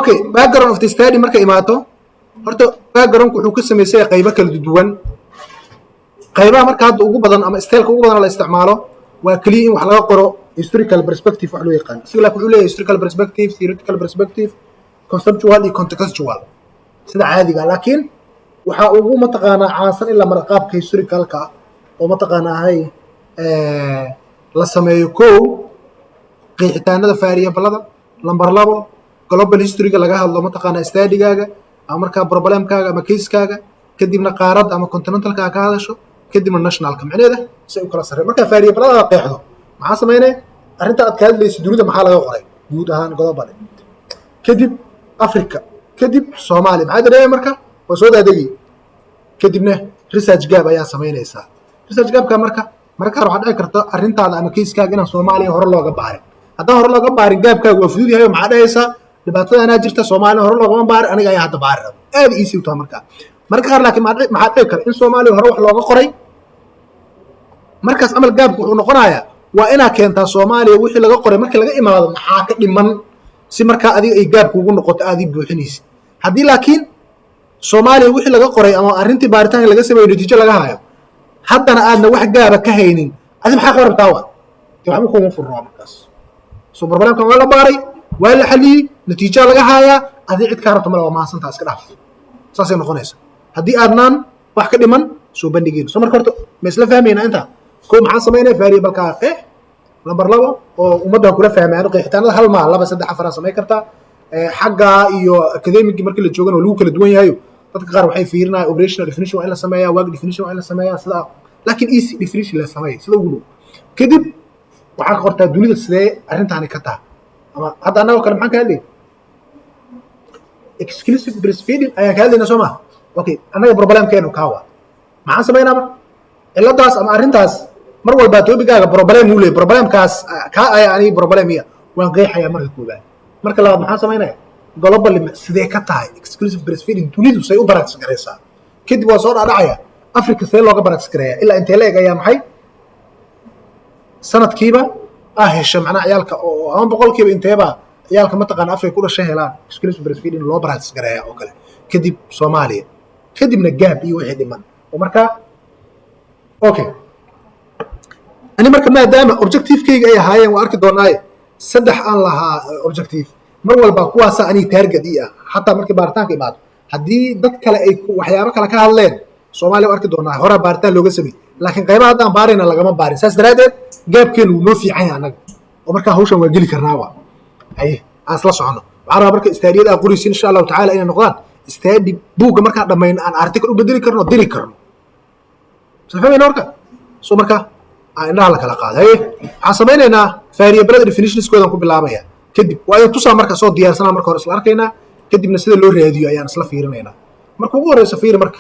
okay background of the study marka imaato horta background wuxuu ka sameeyay qaybo kala duwan qaybaha marka hadda ugu badan ama style-ka ugu badan la isticmaalo waa kaliya in wax laga qoro historical perspective wax loo yaqaan sida la wuxuu leeyahay historical perspective theoretical perspective conceptual iyo contextual sida caadiga laakiin waxa ugu mataqaanaa caansan in la mara qaabka historicalka oo mataqaanaa la sameeyo koow qeexitaanada variable-ada number 2 global history-ga laga hadlo mataqaanaa study-gaaga ama marka problem-kaaga ama case-kaaga kadibna qaarad ama continental-ka ka hadasho kadibna national-ka macnaheeda si uu kala sareeyo marka variable-ada qeexdo maxaa sameynay arrinta aad ka hadlayso dunida maxaa laga qoray guud ahaan global kadib Africa kadib Soomaaliya maxaa dareemay marka waa soo daadagay kadibna research gap ayaa sameynaysaa research gap-ka marka waxa dhici karta arrintaada ama case-kaaga in Soomaaliya hore looga baarin haddii hore looga baarin gap-kaaga waa fudud yahay maxaa dhacaysa dhibaatada ana jirta Soomaaliya hore looga baarin aniga ayaa hadda baarin aad easy u tahay marka qaar laakiin maxaa dhici kara in Soomaaliya hore wax looga qoray markaas amal gap wuxuu noqonayaa waa inaa keentaa Soomaaliya wixii laga qoray markii laga imaado maxaa ka dhiman si marka adiga ay gap kugu noqoto aad buuxinaysid haddii laakiin Soomaaliya wixii laga qoray ama arrintii baaritaanka laga sameeyo natiijo laga hayo haddana aadna wax gaaba ka haynin adi maxaa ka rabtaa waxba kuma furno markaas soo problemkan waa la baaray waa la xaliyay natiijo laga hayaa adi cid ka rabto ma waa maasanta iska dhaaf saasay noqonaysa haddii aadnaan wax ka dhiman soo bandhigeen soo marka horta ma isla fahmayna inta ko maxaa sameynay variable-ka number 2 oo ummadda kula fahmayaan qeexitaanada hal ma 2 3 4 sameey karta xagga iyo academic markii la joogana lagu kala duwan yahay dadka qaar waxay fiirinayaan operational definition waa in la sameeyaa work definition waa in la sameeyaa sida laakiin easy definition la sameeyo sida ugu dhow kadib waxaa ka qortaa dunida sidee arrintaani ka tahay ama hadda anagoo kale maxaan ka hadlay exclusive breastfeeding ayaan ka hadlaynaa soo ma okay annaga problemkeenu kaawa maxaan sameynaa marka ciladaas ama arrintaas mar walba toobigaaga problem uu leeyahay problemkaas ka ay ani problem iya waan qeexayaa marka koobaad marka labaad maxaan sameynaa global sidee ka tahay exclusive breastfeeding dunidu say u baraks gareysaa kadib waa soo dhacaya Africa see looga baraks gareeyaa ilaa intee leeg ayaa maxay sanadkiiba hesha macna ciyaalka oo aan boqolkiiba inteeba ciyaalka ma taqaan Africa ku dhashay helaan exclusive breastfeeding loo baraks gareeyaa oo kale kadib Soomaaliya kadibna gap iyo wixii dhiman oo marka okay ani marka maadaama objective-kayga ay ahaayeen waa arki doonaa saddex aan lahaa objective mar walba kuwaas ani target ah hatta markii baaritaanka imaado haddii dad kale ay waxyaabo kale ka hadleen Soomaaliya arki doonaa hore baaritaan looga sameeyay laakiin qaybaha hadaan baarina lagama baarin saas daraadeed gaabkeenu wuu noo fiican yahay anaga oo marka hawshan waa geli karnaa waa ay asla socono waxaan rabaa marka istaadiyada qoriis insha Allah taala inay noqdaan istaadi buuga marka dhameyn aan article u bedeli karno diri karno safayna marka soo marka ayna la kala qaaday waxaan sameeynaa variable definitions-kooda ku bilaabaya kadib waa tusaa marka soo diyaarsanaa marka hore isla arkaynaa kadibna sida loo raadiyo ayaan isla fiirinaynaa marka ugu horeysa fiir marka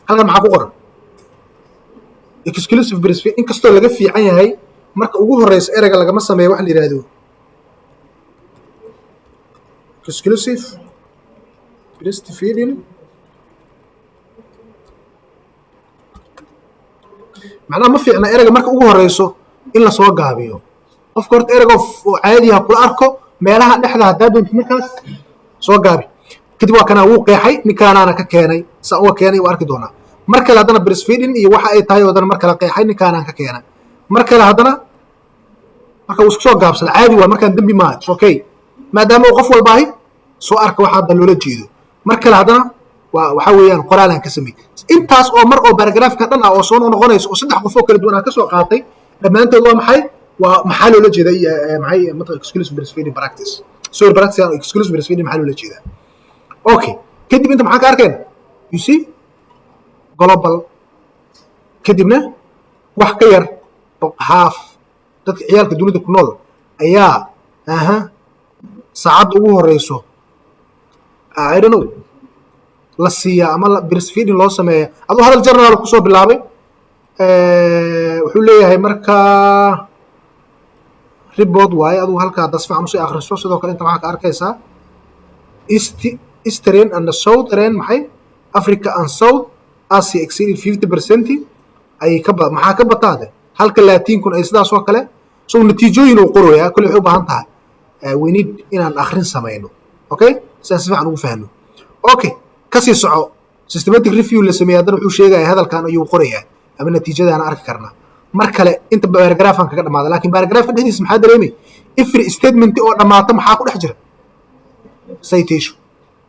halkan maxaa ku qoran exclusive breastfeeding inkastoo laga fiican yahay marka ugu horeysa erayga lagama sameeyo wax la yiraahdo exclusive breastfeeding macnaha ma fiicna erayga marka ugu horeyso in la soo gaabiyo qofka horta erayga oo caadi ah kula arko meelaha dhexda hadaa doonto markaas soo gaabi kadib waa kana uu qeexay ninkaana ka keenay saa uu keenay waa arki doonaa marka la hadana breastfeeding iyo waxa ay tahay wadana marka la qeexay ninkaana ka keenay marka la hadana marka uu soo gaabsado caadi waa markaan dambi ma okay maadaama qof walba ay soo arka waxa hadda loola jeedo marka la hadana waxa weeyaan qoraalan ka sameeyay intaas oo mar oo paragraph-ka dhan ah oo soo noqonayso oo saddex qof oo kala duwan ka soo qaatay dhamaantood waa maxay ومحل ولا جدا معي منطقة exclusive breastfeeding practice سوري practice exclusive breastfeeding محل ولا جدا أوكي كدب أنت معاك أركان you see global كدبنا وحكير half تدك عيالك الدنيا كنول أيا ساعات أبوه الرئيسو I don't know لسيا أما breastfeeding لو سماه أبو هذا الجرنال كوسو باللعبة وحولي هاي مركا ريبورت واي أدو هالك دسفع نصي آخر الصوص ده كله أنت معك أركيسا Eastern and Southern محي أفريقيا and South آسيا exceed 50% أي كبا محا كبا تاده هالك اللاتين كون أيسدا سوا كله سو نتيجة ينو قرويا كل حبة هنتها we need إن الآخرين سماينو أوكي sidaas fiican ugu fahno. Okay, kasii soco systematic review la sameeyay haddana wuxuu sheegayaa hadalkan ayuu qorayaa ama natiijadana arki karnaa mar kale inta paragraph kaga dhamaada laakiin paragraph dhexdiisa maxaa dareemay every statement oo dhamaata maxaa ku dhex jira citation.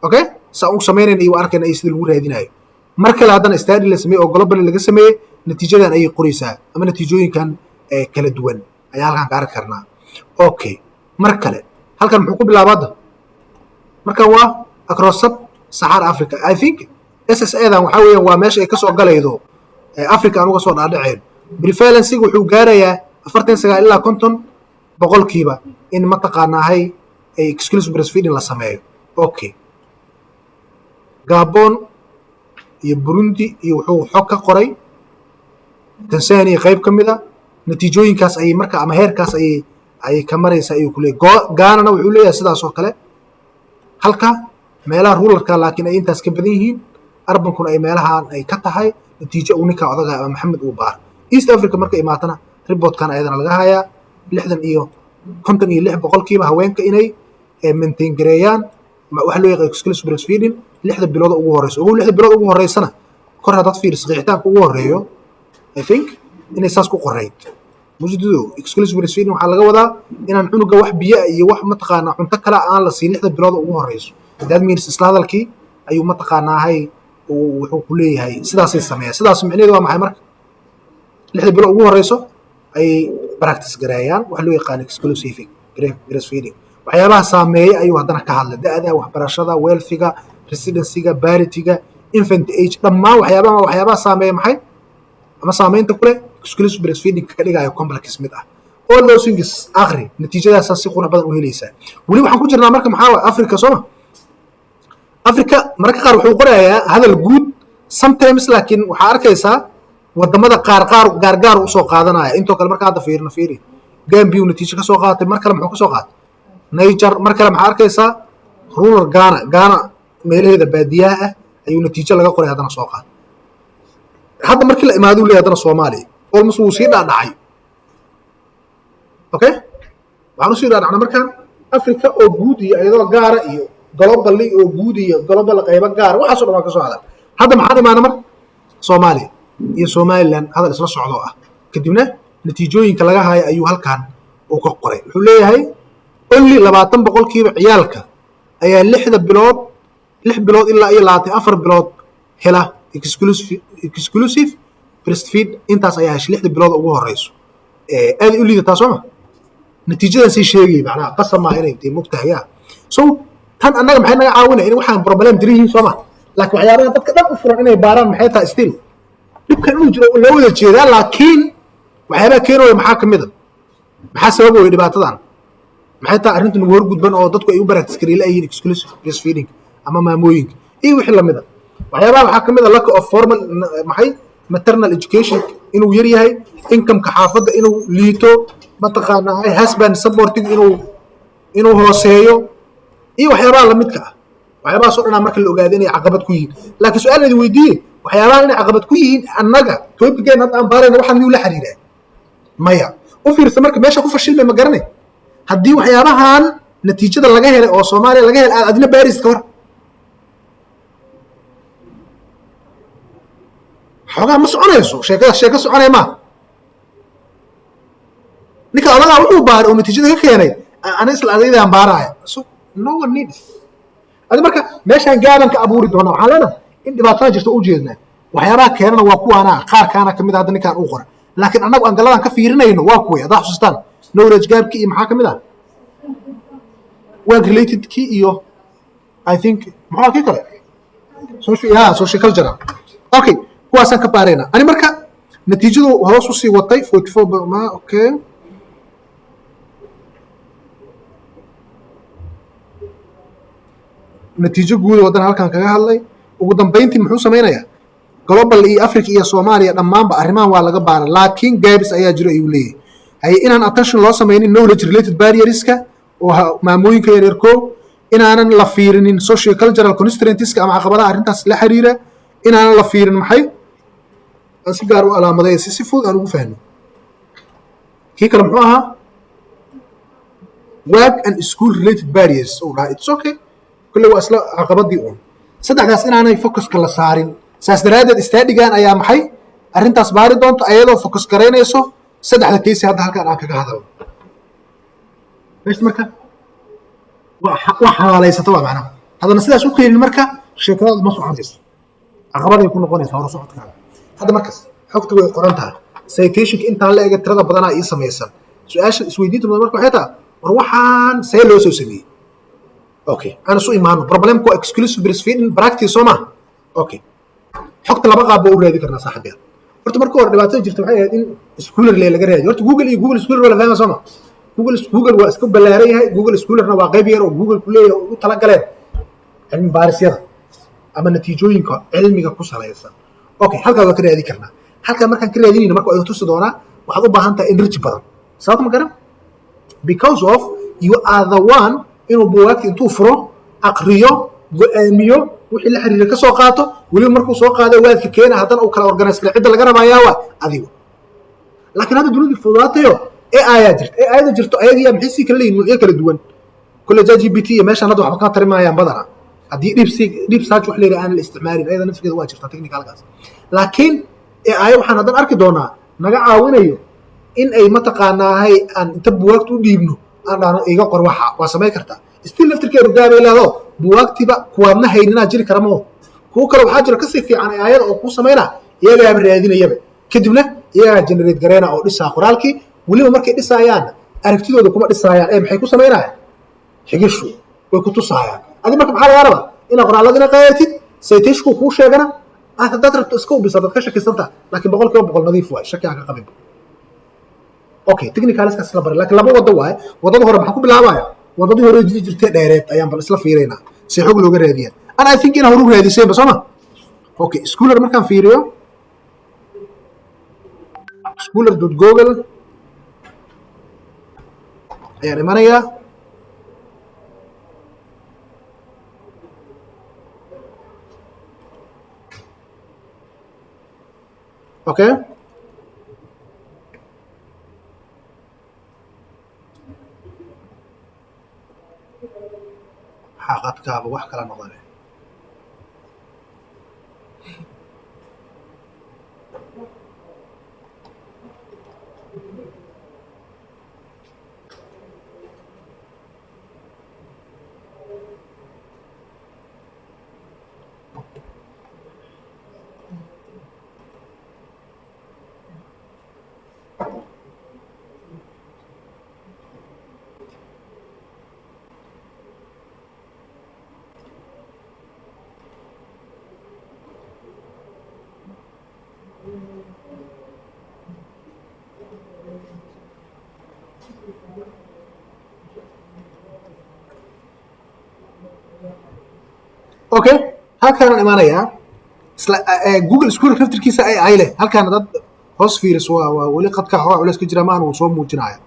Okay, saa uu sameeyay iyo arkayna ay sida lagu raadinayo mar kale haddana study la sameeyay oo global laga sameeyay natiijadan ay qoraysaa ama natiijooyinkan kala duwan ayaa halkan ka arki karnaa. Okay, mar kale halkan muxuu ku bilaabaa marka waa across sub-Saharan Africa. I think SSA-dan waxa weeyaan waa meesha ay ka soo galaydo Africa aan uga soo dhaadhaceen. Prevalence wuxuu gaarayaa 49 ilaa 50 boqolkiiba in mataqaanahay ay exclusive breastfeeding la sameeyo. Okay, Gabon iyo Burundi iyo wuxuu xog ka qoray Tanzania qayb ka mid ah natiijooyinkaas ay marka ama heerkaas ay ka maraysa ayuu ku leeyahay. Ghana wuxuu leeyahay sidaas oo kale halka meelaha rulerka laakiin ay intaas ka badan yihiin arbankuna ay meelahan ay ka tahay natiijo uu ninka odaga ama Maxamed uu baar. East Africa marka imaatana reportkan ayadana laga hayaa 60 iyo 56 boqolkiiba haweenka inay maintain gareeyaan waxa loo yaqaan exclusive breastfeeding 6 bilood ugu horeyso. Ugu 6 bilood ugu horeysana kor hadad fiiriso qeexitaanka ugu horeeyo I think inay saas ku qorayd mujido exclusive breastfeeding waxa laga wadaa inaan cunuga wax biyo iyo wax mataqaana cunto kala aan la siin 6 bilood ugu horeyso. That means isla hadalkii ayuu mataqaanahay wuxuu ku leeyahay sidaas ay sameeyaan. Sidaas macnaheedu waa maxay marka 6 bilood ugu horeyso ay practice gareeyaan waxa loo yaqaan exclusive breastfeeding. waxyaabaha saameeya ayuu haddana ka hadlay da'da waxbarashada wealthiga residencyga barity-ga infant age dhammaan waxyaabaha saameeya maxay ama saameynta kule exclusive breastfeeding ka dhigayo complex mid ah. All those things akhri natiijadaas si qurux badan u helaysaa. Wali waxaan ku jirnaa marka maxaa Africa Soomaa Africa marka qaar wuxuu qorayaa hadal guud sometimes laakiin waxa arkaysaa wadamada qaar u soo qaadanaya intoo kale marka hadda fiiri Gambia natiijo ka soo qaatay mar kale muxuu ka soo qaatay Niger mar kale maxaa arkaysaa rural Ghana meelaheeda baadiyaha ah ayuu natiijo laga qoray haddana soo qaatay. hadda markii la imaado leeyahay haddana Soomaaliya almost wuu sii dhacay. Okay, waxaan sii dhacnaa marka Africa oo guud iyo ayadoo gaara iyo globally oo guud iyo global qaybo gaar waxaas oo dhan ka soo hadal. hadda maxaa imaana marka Soomaaliya iyo Somaliland hadal isla socdo ah kadibna natiijooyinka laga hayo ayuu halkan uu ka qoray. wuxuu leeyahay only 20 boqolkiiba ciyaalka ayaa 6 bilood ilaa 24 bilood hela exclusive breastfeed intaas ayaa 6 bilood ugu horeyso aad u liidataa Soomaa natiijadan si sheegay macnaha qasam ma inay intee mugtahay so tan annaga maxay naga caawinay in waxaan problem jirihiin Soomaa laakiin waxyaabaha dadka dhan u furan inay baaraan maxay tahay still dibkan uu jiro loo wada jeedaa laakiin waxyaabaha keenaya maxaa kamid ah maxaa sabab u dhibaatadan maxay tahay arrintu ugu horgudban oo dadku ay u practice gareeyeen exclusive breastfeeding ama maamooyinka iyo wixii la mid ah waxyaabaha waxaa kamid ah lack of formal maxay maternal education inuu yar yahay income ka xaafadda inuu liito mataqaanahay husband supporting inuu hooseeyo iyo waxyaabaha la midka ah waxyaabaha soo dhanaa marka la ogaado inay caqabad ku yihiin laakiin su'aal weydiiyay waxyaabaha inay caqabad ku yihiin annaga toobigeen hadda aan baarayna waxaan miyuu la xiriiraa maya u fiirsa marka meesha ku fashilmay ma garanay haddii waxyaabahan natiijada laga helay oo Soomaaliya laga helay adina Paris ka war xogaa ma soconayso sheeko soconay ma ninka odaga wuxuu baaray oo natiijada ka keenay ana isla adeydaan baaraya so no one needs adi marka meeshaan gaaban ka abuuri doona waxaan leenahay in dhibaatada jirto u jeednaa waxyaabaha keenana waa kuwaana qaar kaana kamid ah ninkaan uu qoray laakiin annagu aan galadan ka fiirinayno waa kuwii adaa xusuustaan knowledge gapki iyo maxaa kamid ah work related ki iyo I think maxaa kii kale social culture. Okay, kuwaasaan ka baarayna ani marka natiijadu hoos u sii watay 44 ma okay natiijo guud wadan halkan kaga hadlay ugu dambeyntii muxuu sameeynaya global iyo Africa iyo Soomaaliya dhamaanba arrimahan waa laga baaran laakiin gaabis ayaa jiro ayuu leeyahay inaan attention loo sameeynin knowledge related barriers-ka oo maamooyinka yaryarkoo inaanan la fiirinin socio cultural constraints-ka ama caqabadaha arrintaas la xiriira inaanan la fiirin maxay si gaar u alaamaday si fudud aan ugu fahno kii kale muxuu ahaa work and school related barriers it's okay كل واسلا عقبات دي صدق ناس أنا يفكس كل صارين ساس درادة استادقان أيام حي أرنت أصباري دونت أيضا فكس كرين يسو صدق على كيسي هذا هالكان عاكك هذا ليش مركا وحوالي ستوى معنا هذا نسيت شو كين المركا شكرا مصر حديث عقبات يكون قوني صار صوت هذا مركز حكتوا قرنتها سيتيشك أنت على إجت ترى بدنا إيسا ميسا سؤاش سويديت من المركا حتى روحان سيلو سوسبي اوكي انا سو ايمان بروبلم كو اكسكلوسيف بريسفيدنج براكتيس سوما اوكي حقت لaba qaab buu u raadi karnaa saaxiibada horta marka hore dhibaato jirta waxay ahayd in schooler laga raadiyo horta google schooler wala fahma soma google waa isku balaaran yahay google schoolerna waa qayb yar oo google ku leeyahay oo u tala galeen cilmi baarisyada ama natiijooyinka cilmiga ku salaysan okay halka waa ka raadi karnaa halka markaan ka raadinayna marka ay tusi doonaa waxaad u baahan tahay enrich badan sabab ma garan because of you are the one inuu buugaagta intuu furo aqriyo go'aamiyo wixii la xiriira ka soo qaato weliba markuu soo qaaday waadka keena haddana uu kala organize kara cidda laga rabayaa waa adigu laakiin hadda dunida fududaatayo AI jirta jirto ayagiyaa maxay sii kala leeyihin nuucyo kala duwan kule ChatGPT iyo meeshaan hadda waxba ka tarimayaan badana haddii deep search wax leeyahay aan la isticmaalin ayada nafsigeeda waa jirta technicalkaas laakiin AI waxaan haddan arki doonaa naga caawinayo in ay mataqaanaahay aan inta buugaagta u dhiibno aan dhahno iga qor waxa waa samayn kartaa still laftirkeedu gaabay leedo buugaagtiba kuwaadna hayninaa jiri kara moo kuwa kale waxaa jira kasii fiican ayada oo kuu samayna iyagaaba raadinayaba kadibna iyagaa generate gareena oo dhisaa qoraalkii weliba markay dhisaayaan aragtidooda kuma dhisaayaan ee maxay ku samaynayaan xigishu way ku tusaayaan adi marka maxaa lagaa rabaa inaad qoraaladina qaayatid saytishku kuu sheegana aad haddaad rabto iska ubisa dad ka shakisanta laakiin 100% nadiif waay shaki aan ka qabin okay technical iska la baray laakiin laba wado waay wadada hore maxaa ku bilaabaya wadadii hore jirtay dheereed ayaan bal isla fiireynaa si xog looga raadiyaa ana I think ina horu raadisay basama okay schooler markaan fiiriyo schooler.google ayaan imanayaa okay xaqadkaaba wax kala noqonay okay halkaan imaanayaa isla Google School naftirkiisa ay leh halkaan dad hoos fiiris waa wali qadka xoogaa culays ka jira ma aanu soo muujinayo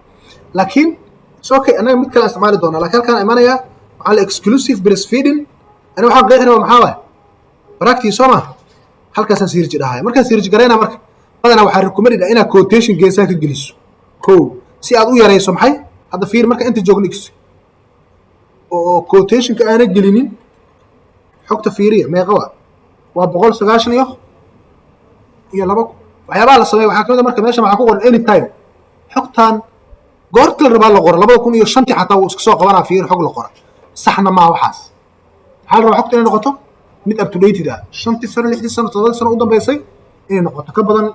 laakiin okay anaga mid kale isticmaali doona laakiin halkaan imaanayaa waxaa la exclusive breastfeeding ana waxaan qeexnaa maxaa waay practice soma halkaas sirji dhahay markaan sirji gareena marka badana waxaa recommended inaad quotation geesaa ka geliso si aad u yareyso maxay hadda fiir marka inta joogno oo quotation ka aana gelinin xogta fiiriya meeqa waa 190 iyo laba waxyaabaa la sameeyay waxaa kamid marka meesha waxaa ku qoran anytime xogtan goorta la rabaa la qoro 2005 xataa uu iska soo qabanaa fiir xog la qoro saxna ma waxaas hal raba xogta inay noqoto mid up to date ah 5 sano 6 sano 7 sano u dambeysay inay noqoto ka badan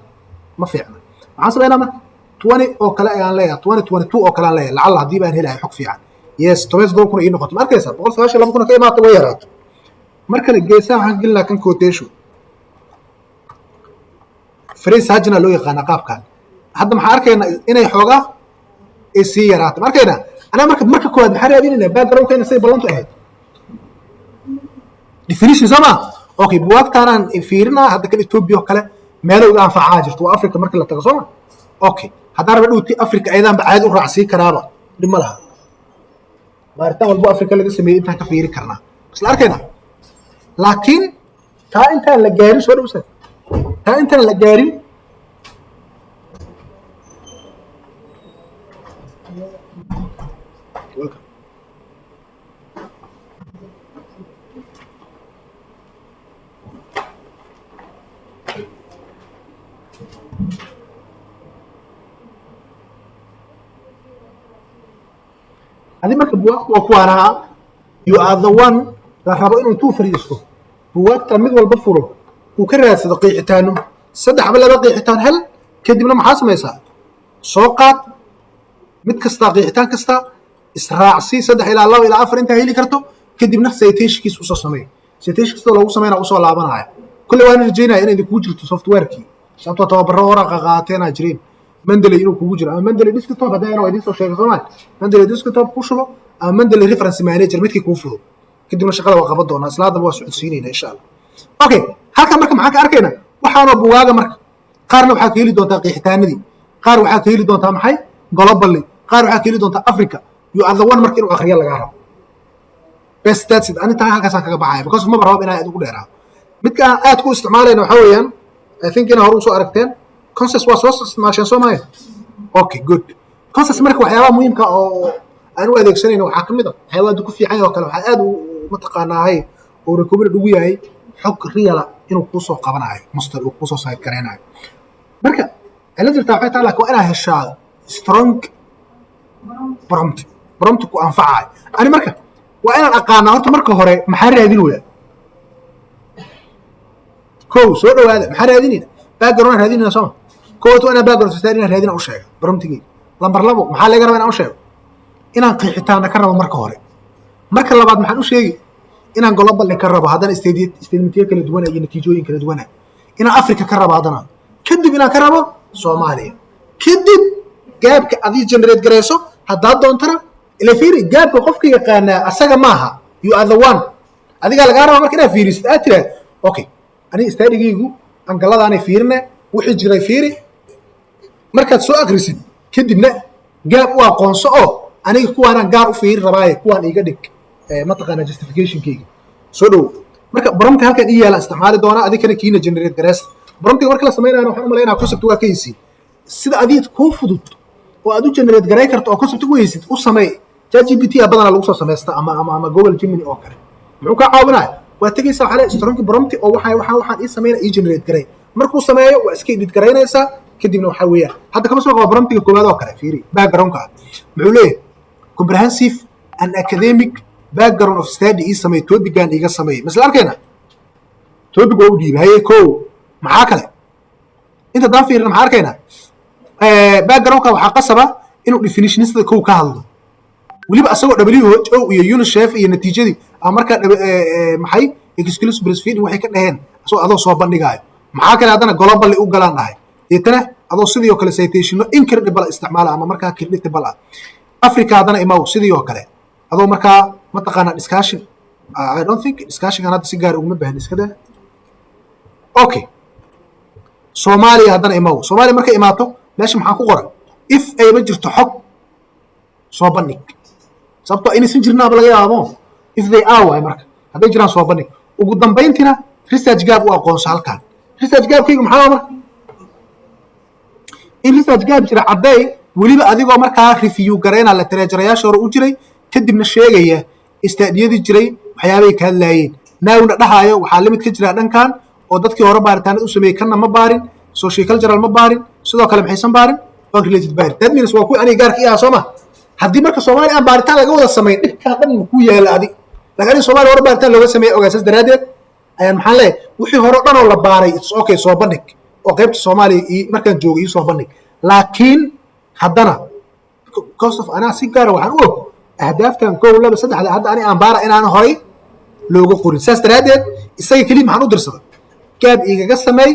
ma fiicna waxaan sameeynaa marka 20 oo kale ayaan leeyahay 2022 oo kale aan leeyahay lacala hadii baan helahay xog fiican yes 12 kun ay noqoto markaysa 192 kun ka imaato way yaraato marka la geesaa waxaan gelin laakiin quotation phrase hajna loo yaqaan qaabkan hadda maxaa arkaynaa inay xoogaa ay sii yaraato markayna ana marka koowaad maxaa raadinayna background kayna say ballantu ahayd definition sama okay buugtaanaan fiirinaa hadda kan Ethiopia kale meel uga anfacaa jirto waa Afrika marka la tago soma okay hadda raba dhowti Afrika aydan baad u raacsi karaaba dhima laha baaritaan walba Afrika laga sameeyay inta ka fiiri karnaa isla arkaynaa laakiin taa intaan la gaarin soo dhawsan taa intaan la gaarin هذه مركب بوقت وكوانها you are the one لا رابو إنه تو فريسكو بوقت مد والبفرو وكرر دقيقتان صدح عمل دقيقتان هل كدبنا محاسمة يسا سوقات mid kasta qiixitaan kasta israacsi 3 ilaa 2 ilaa 4 inta heli karto kadibna sayteeshkiis u soo sameey sayteeshkiis loogu sameeyna u soo laabanaya kulli waan rajeynaa inay ku jirto software-kii sababtoo tababaro waraqa qaateena jireen Mendeley inuu kugu jiro ama Mendeley desktop hadayna waa idin soo sheegay Soomaali Mendeley desktop ku shubo ama Mendeley reference manager midkii ku fudo kadibna shaqada waa qaban doonaa islaada waa socodsiinayna insha Allah okay halka marka maxaa ka arkayna waxaana buugaaga marka qaarna waxa ka heli doontaa qiixitaanadii qaar waxa ka heli doontaa maxay globally qaar waxa ka heli doontaa Africa you are the one markii inuu akhriyo laga rabo best that's it aniga halkaas kaga baxay because ma rabo inay aad ugu dheeraado midka aad ku isticmaalayna waxa weeyaan I think in horu soo aragteen consensus waa soo isticmaashan Soomaaliya okay good consensus marka waxyaabo muhiimka oo aan u adeegsanayno waxa kamid ah waxyaabo ku fiican oo kale waxa aad u mataqaanahay oo recovery ugu yahay xog real inuu ku soo qabanayo master uu ku soo saayd kareenayo marka ala jirta waxay taala ko inaa heshaa strong prompt ku anfacay ani marka waa inaan aqaana horta marka hore maxaa raadin weeyaa ko soo dhawaada maxaa raadinina background raadinina soo ko to ana background raadinina raadina u sheega promptigi lambar 2 maxaa laga rabaa inaan u sheego inaan qiixitaana ka rabo marka hore marka labaad maxaan u sheegi inaan global ka rabo hadana statement kala duwan iyo natiijooyin kala duwan inaan Africa ka rabo hadana kadib inaan ka rabo Soomaaliya kadib gaabka adii generate gareyso hadaa doontana ila fiiri gaabka qofka yaqaana asaga maaha you are the one adiga laga rabo marka inaad fiirisid aad tira okay ani istaadigaygu aan galadaanay fiirina wixii jiray fiiri markaad soo agrisid kadibna gaab u aqoonso oo aniga kuwaan gaar u fiir rabaaye kuwaan iga dhig ma taqaana justification keyga soo dhow marka prompt halkan ii yaala isticmaali doona adikana kiina generate gareys prompt marka la sameeynayo waxaan u maleeynaa concept waa ka yisi sida adiid ku fudud oo aad u generate garay karto oo concept ku haysid u sameey ChatGPT badana lagu soo sameeysta ama Google Gemini oo kale muxuu ka caawinaa waa tagaysa xalay strong prompt oo waxaan ii sameeyay ii generate garay markuu sameeyo waa iska edit garaynaysa kadibna waxa weeyaan hadda kama soo qabo prompt-ga koowaad oo kale fiiri background-ka muxuu leeyahay comprehensive and academic background of study ii sameey topic-gan iga sameey masla arkayna topic oo dhiibay ko maxaa kale inta daan fiirina maxaa arkayna background-ka waxa qasaba inuu definition-sida ko ka hadlo waliba asagoo WHO iyo UNICEF iyo natiijadii marka maxay exclusive breastfeeding waxay ka dhaheen asoo adoo soo bandhigayo maxaa kale hadana global u galaan dhahay deetana adoo sidii oo kale citation incredible isticmaala ama marka creditable ah Africa hadana imaw sidii oo kale adoo marka ma taqaana discussion I don't think discussion kan hadda si gaar ugu ma baahan iskada okay Soomaaliya hadana imaw Soomaaliya marka imaato meesha maxaa ku qoran if ay ma jirto xog soo bandhig sababtoo inaysan jirnaaba laga yaabo if they are way marka haday jiraan soo bandhig ugu dambeyntina research gap u aqoonso halkan research gap-kaygu maxaa marka in research gap jira caday waliba adigoo markaa review gareyna la tiraajirayaasha hore u jiray kadibna sheegaya istaadiyadii jiray waxyaabay ka hadlayeen naawna dhahayo waxaa limit ka jira dhankan oo dadkii hore baaritaanada u sameeyay kana ma baarin social cultural ma baarin sidoo kale maxaysan baarin oo related baarin that means waa ku aniga gaarka iyo Soomaa haddii marka Soomaali aan baaritaan laga wada sameeyay dhibka dhan ku yaala adi laakiin Soomaali hore baaritaan laga sameeyay ogaasas daraadeed ayaan maxaa leeyahay wixii hore dhan oo la baaray it's okay soo bandhig oo qaybta Soomaali markaan joogay soo bandhig laakiin haddana cost of ana si gaar waxaan u og ahdaaftan koow laba saddex hadda aan baara inaan horay looga qorin saas daraadeed isaga kaliya maxaan u dirsaday gaab igaga sameey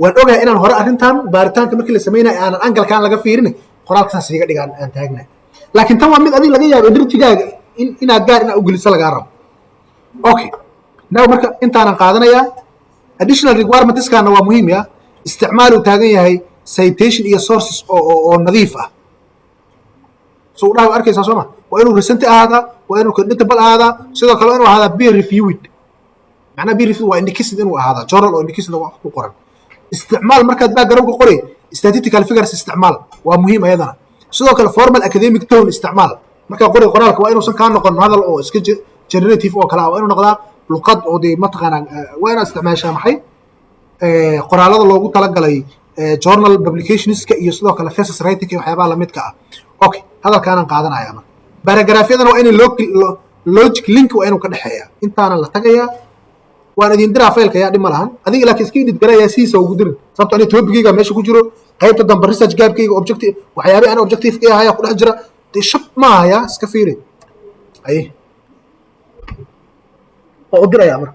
waan ogahay inaan hore arrintan baaritaanka markii la sameeyay aan angalkaan laga fiirin qoraalkaas iga dhigaan aan taagnaa laakiin tan waa mid adiga laga yaabo dirjigaaga inaad gaar u geliso laga rabo okay now marka intaan qaadanaya additional requirements kana waa muhiim ah isticmaalu taagan yahay citation iyo sources oo nadiif ah soo dhaw arkaysa Soomaa waa inuu recent ahaada waa inuu creditable ahaada sidoo kale inuu ahaada peer reviewed macna peer review waa indicate inuu ahaada journal oo indicate wax ku qoran isticmaal markaad background ku qoray statistical figures isticmaal waa muhiim ayadana sidoo kale formal academic tone isticmaal marka qoraalka waa inuu san ka noqon hadal oo iska generative oo kala waa inuu noqdaa luqad oo ma taqaana waa inuu isticmaashaa maxay qoraalada loogu tala galay journal publicationska iyo sidoo kale thesis writing iyo waxyaabaha la midka ah okay hadalkaan qaadanaya marka baaragraafyadana waa inay logic link waa inuu ka dhexeeya intaana la tagayaa waan idin diraa faylka yaa dhib ma lahan adiga laakiin iska edit garayaa sidiisa ugu dirin sababto ani topicgayga meesha ku jiro qaybta dambe research gaabkayga objective waxyaabihi aan objective ka ahaya ku dhex jira dee shab ma ahaya iska fiiri aye waa u dirayaa marka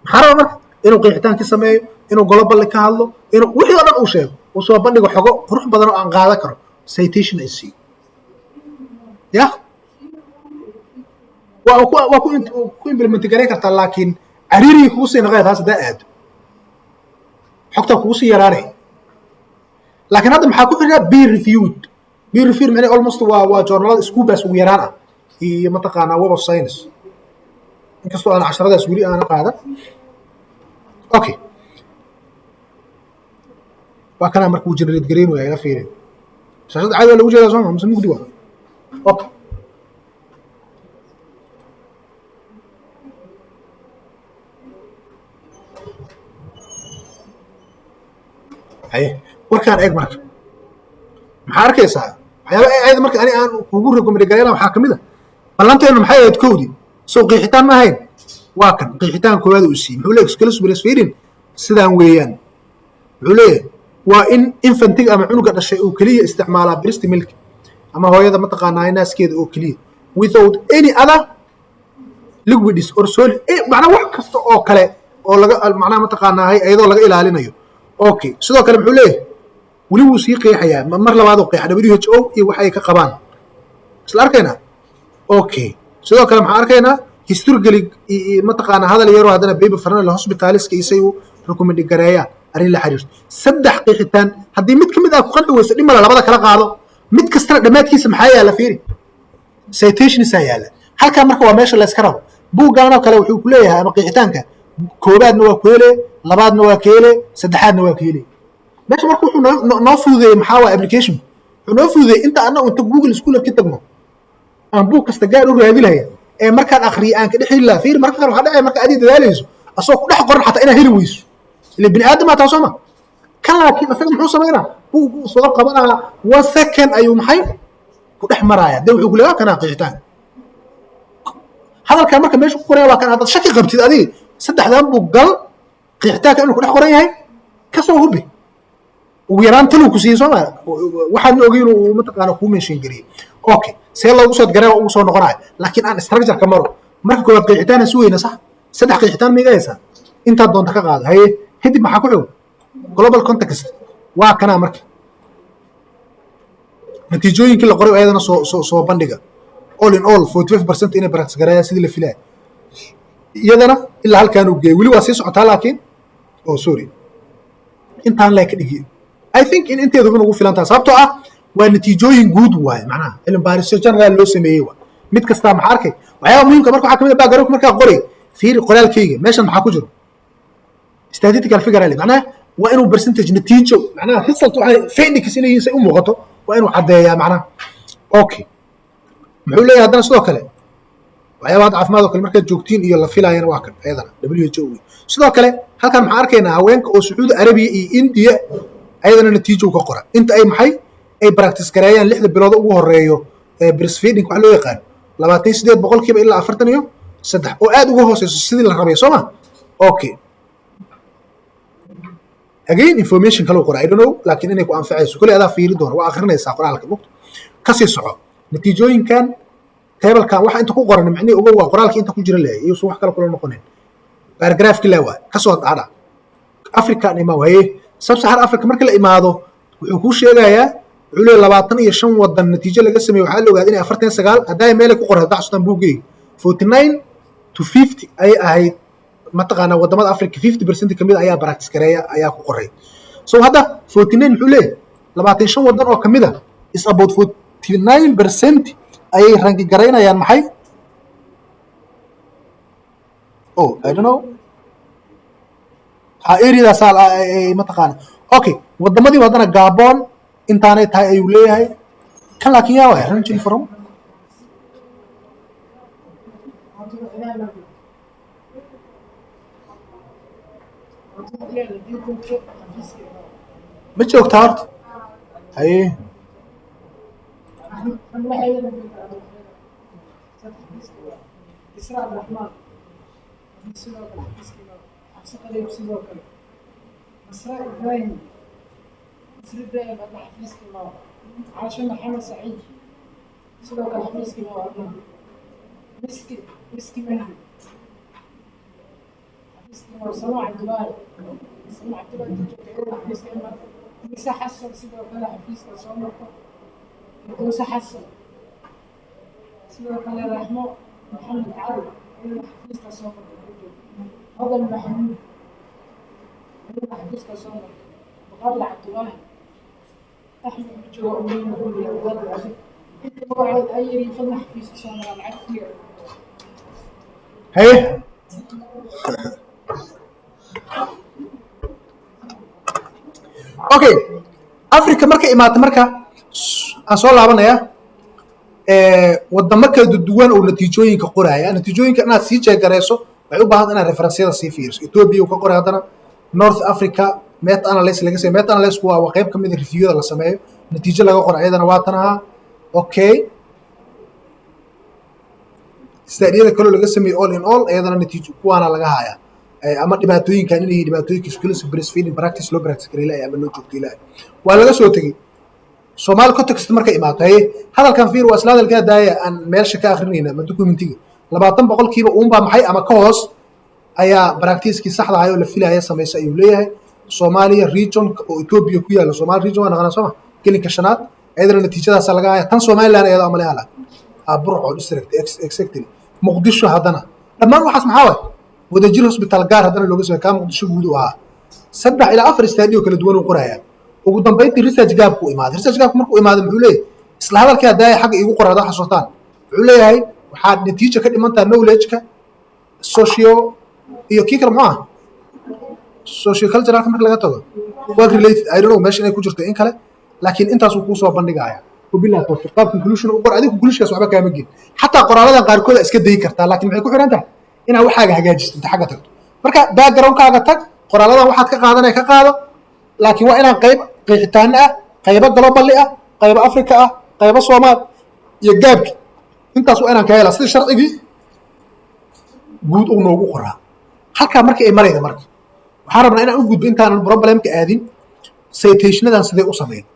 maxaa raba marka inuu qeexitaankii sameeyo inuu global ka hadlo inuu wixii oo dhan uu sheego uu soo bandhigo xogo qurux badan oo aan qaadan karo citation ay siiyo ya waa ku implement gareyn kartaa laakiin cariirigii kugu sii naqaya taas haddaa aado xogtaa kugu sii yaraanay laakiin hadda maxaa ku xiraa be reviewed macnaheed almost waa journalada scoobas ugu yaraan ah iyo mataqaanaa web of science inkastoo aan casharadaas weli aana qaadan okay waa kanaa marka uu generate gareynaya ila fiirin shaashada caadi waa lagu jeedaa soo ma mise mugdi waa okay haye warkaan eeg marka maxaa arkaysaa waxyaaba ayada marka ani aan kugu recommend gareena waxaa kamid a ballanteenu maxay ahayd kowdii soo qiixitaan ma ahayn waa kan qiixitaan koowaad uu siiyey muxuu leeyahay exclusive breastfeeding sidaan weeyaan muxuu leeyahay waa in infantiga ama cunuga dhashay uu keliya isticmaalaa breast milk ama hooyada mataqaanaa naaskeeda oo keliya without any other liquids or solid macnaa wax kasta oo kale oo laga macnaha mataqaanaa iyadoo laga ilaalinayo okay sidoo kale muxuu leeyahay weli wuu sii qeexayaa mar labaad oo qeexa WHO iyo waxa ay ka qabaan isla arkaynaa okay sidoo kale maxaan arkaynaa historically mataqaanaa hadal yaroo haddana baby farnal hospitaliska isay u recommend gareeyaan arrin la xiriirto saddex qeexitaan haddii mid ka mid ah ku qanci weyso dhimala labada kala qaado mid kastana dhammaadkiisa maxaa yaala fiiri citationisa yaala halkaa marka waa meesha la iska rabo buuggaanoo kale wuxuu ku leeyahay ama qeexitaanka koobaadna waa ku hele labaadna waa ka hele saddexaadna waa ka hele meesha marka wuxuu noo fududeeyey maxaa waa application wuxuu noo fududeeyey inta annagu inta google school ka tagno aan buug kasta gaar u raadi lahayn ee markaan akhriyo aan ka dhex heli lahaa fiir marka qaar waxaa dhacaya marka adii dadaalayso asoo ku dhex qoran xataa inaad heli weyso ila bini aadam aa taa soo ma kan laakiin asaga muxuu samaynaa buugguu soo qabanaa 1 second ayuu maxay ku dhex maraaya dee wuxuu ku leeyahay kanaa qiixitaan hadalkaa marka meesha ku qoraya waa kan haddaad shaki qabtid adiga saddexdan buug gal qiixitaanka inuu ku dhex qoran yahay kasoo hubi ugu yaraan taluu ku siiyey soo ma waxaadna ogeyn uu mataqaana kuu meeshin geliyey okay see loogu soo garaa ugu soo noqonayo laakiin aan structure ka maro marka koowaad qiixitaan si weyna sax saddex qiixitaan miiga haysaa intaad doonta ka qaado haye kadib maxaa ku xog global context waa kanaa marka natiijooyinkii la qoray ayadana soo bandhiga all in all 45% inay practice gareeyaan sidii la filaya iyadana ilaa halkaan uu geeyey weli waa sii socotaa laakiin sorry intaan lee ka dhigiyey I think in inteedu ugu filan tahay sababtoo ah waa natiijooyin guud waaye macnaha cilmi baarisyo general loo sameeyey waa mid kasta maxaa arkay waxyaaba muhiimka marka waxaa kamid ah background markaa qoray fiiri qoraalkayga meeshan maxaa ku jiro statistical figure ali macnaha waa inuu percentage natiijo macnaha result waxay findings inay yihiin say u muuqato waa inuu caddeeyaa macnaha okay muxuu leeyahay haddana sidoo kale waxyaabaha caafimaad oo kale markaad joogtiin iyo la filaayana waa kan ayadana WHO sidoo kale halkan maxaan arkaynaa haweenka oo Sacuudi Arabiya iyo India ayadana natiijo ka qora inta ay maxay ay practice gareeyaan 6 bilood ugu horeeyo breastfeeding waxa loo yaqaan 28% ilaa 43 oo aad uga hooseyso sidii la rabay Soomaa okay again information kale qora I don't know laakiin inay ku anfacayso kulli adaa fiiri doona waa akhrinaysaa qoraalka mugto ka sii soco natiijooyinkan tablekan waxa inta ku qoran macnaheedu uga waa qoraalka inta ku jira leeyahay iyo wax kale kula noqoneen paragraph kale waa ka soo dhaca Africa ima way sub-Saharan Africa marka la imaado wuxuu ku sheegayaa wuxuu leeyahay 25 wadan natiijo laga sameeyay waxa la ogaaday in 49 haday meel ku qoran dacstan buugay 49 to 50 ay ahayd mataqaana wadamada Africa 50% kamid ayaa practice gareeya ayaa ku qoray so hadda 49 wuxuu leeyahay 25 wadan oo kamid ah is about 49% ayay ranki gareynayaan maxay I don't know area sal ay mataqaana okay wadamadii wadana Gabon intaanay tahay ayuu leeyahay kan laakiin yaa way ranking from ma joogtaa horta haye إسراء الرحمن سيدو كلا حفيسكي حفص قريب سيدو كلا إسراء إبراهيم إسراء إبراهيم هذا حفيسكي عاشا محمد سعيد سيدو كلا حفيسكي مسكي مهدي حفيسكي سماع عبد الله تجو حفيسكي مسا حسن سيدو كلا حفيسكي سمركو مسا حسن سيدو كلا رحمه محمد عرب حفيظ تصور هذا المحمود حفيظ تصور بغض عبد الله احمد بجوا امين نقول يا ولد اخي انت موعد اي فضل حفيظ تصور على العكس هي اوكي افريكا marka imaata marka aan soo laabanaya wadamo kala duwan oo natiijooyinka qoraya natiijooyinka inaad sii jeegareyso waxay u baahan inaad referensyada sii fiiriso Ethiopia ka qoray hadana North Africa meta analysis laga sameeyo meta analysis waa qayb kamid ah reviewada la sameeyo natiijo laga qoray ayadana waa tanaha okay studyada kale laga sameeyo all in all ayadana natiijo kuwaana laga haya ama dhibaatooyinkan inay dhibaatooyinka skills breastfeeding practice loo practice kareelay ama loo joogto ilaa waa laga soo tagay Soomaali context marka imaato hadalkan fiir waa isla hadalka daaya aan meesha ka akhrinayna ma documentiga 20% uun baa maxay ama ka hoos ayaa practice-kii saxda ah oo la filayo sameeyay ayuu leeyahay Soomaaliya region oo Ethiopia ku yaala Soomaali region waa naqana Sooma kelinka shanaad ayadana natiijadaas laga haya tan Soomaaliland ayada ama leeyahay Burco district exactly Muqdisho hadana dhammaan waxaas maxaa way wadajir hospital gaar hadana looga soo ka Muqdisho guud u ah 3 ilaa 4 stadio kala duwan u qoraya ugu dambeyntii research gap ku imaado research gap markuu imaado muxuu leeyahay isla hadalka daaya xaq igu qorada xasuutaan wuxuu leeyahay waxa natiijo ka dhimantaa knowledge-ka socio iyo kii kale maxaa socio cultural marka laga tago waa related I don't know meesha inay ku jirto in kale laakiin intaas uu ku soo bandhigaya وبالله توفيق قاب conclusion وقر adigu conclusion waxba kaama gin hatta qoraalada qaar kood iska day kartaa laakiin maxay ku xiran tahay ina waxaaga hagaajisto inta xaga tagto marka background-kaaga tag qoraaladan waxaad ka qaadanay ka qaado laakiin waa inaan qayb qeexitaan ah qayb global ah qayb Afrika ah qayb Soomaal iyo gaabki intaas waa inaan ka helaa sida sharcigi guud oo noogu qoraa halka markii ay marayda marka waxaan rabnaa inaan u gudbo intaan problemka aadin citationadan sidee u sameeyay